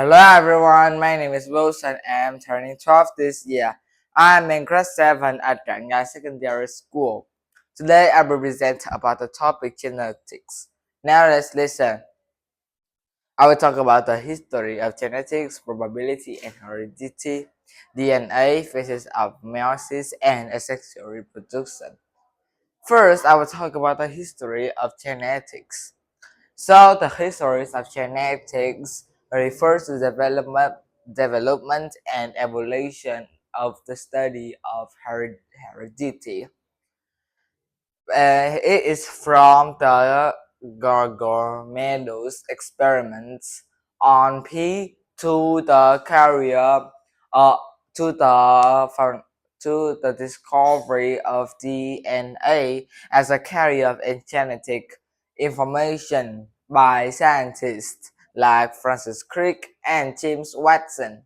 Hello everyone, my name is Wilson and I'm turning 12 this year. I'm in grade 7 at Ganga Secondary School. Today I will present about the topic genetics. Now let's listen. I will talk about the history of genetics, probability and heredity, DNA, phases of meiosis, and asexual reproduction. First, I will talk about the history of genetics. So the histories of genetics refers to development and evolution of the study of heredity. It is from the Gargar-Meadows experiments on P to the carrier uh, to the found, to the discovery of DNA as a carrier of genetic information by scientists like Francis Crick and James Watson.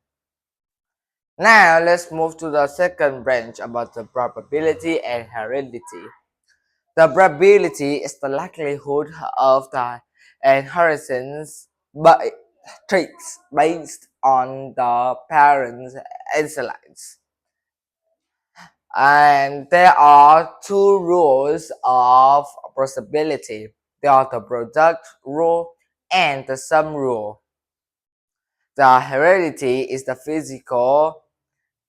Now let's move to the second branch about the probability and heredity. The probability is the likelihood of the inheritance by traits based on the parents' insights. And there are two rules of probability. There are the product rule and the sum rule. The heredity is the physical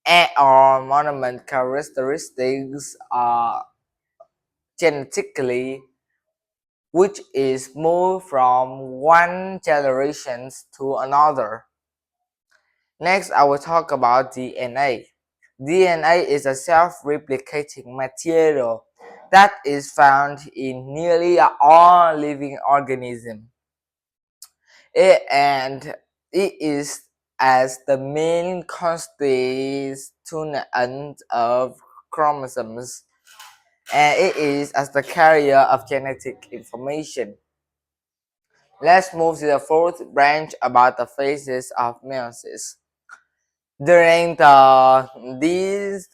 and or monument characteristics genetically which is moved from one generation to another. Next, I will talk about DNA. DNA is a self-replicating material that is found in nearly all living organisms. And it is as the main constituent of chromosomes, and it is as the carrier of genetic information. Let's move to the fourth branch about the phases of meiosis. During this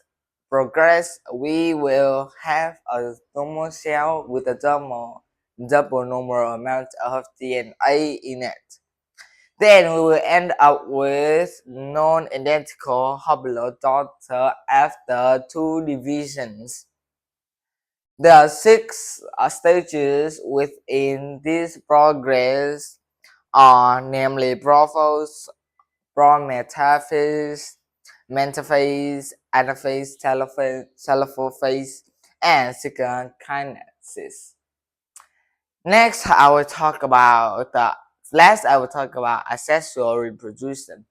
progress, we will have a normal cell with a double normal amount of DNA in it. Then we will end up with non-identical haploidota after two divisions. There are six stages within this progress are namely prophase, prometaphase, metaphase, anaphase, telophase, and second kinesis. Next, I will talk about asexual reproduction.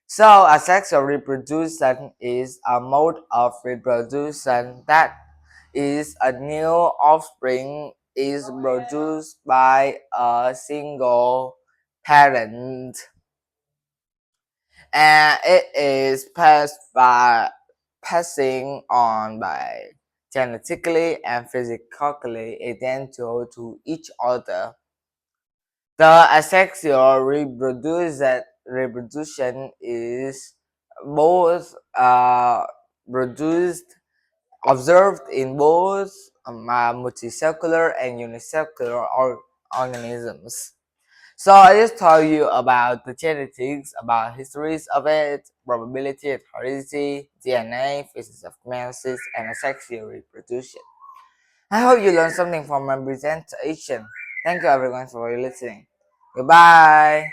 So, asexual reproduction is a mode of reproduction that is a new offspring is produced by a single parent and it is passing on by genetically and physically identical to each other. The asexual reproduction is both produced observed in both multicellular and unicellular organisms. So I just told you about the genetics, about histories of it, probability of heredity, DNA, phases of meiosis, and asexual reproduction. I hope you learned something from my presentation. Thank you everyone for listening. Goodbye.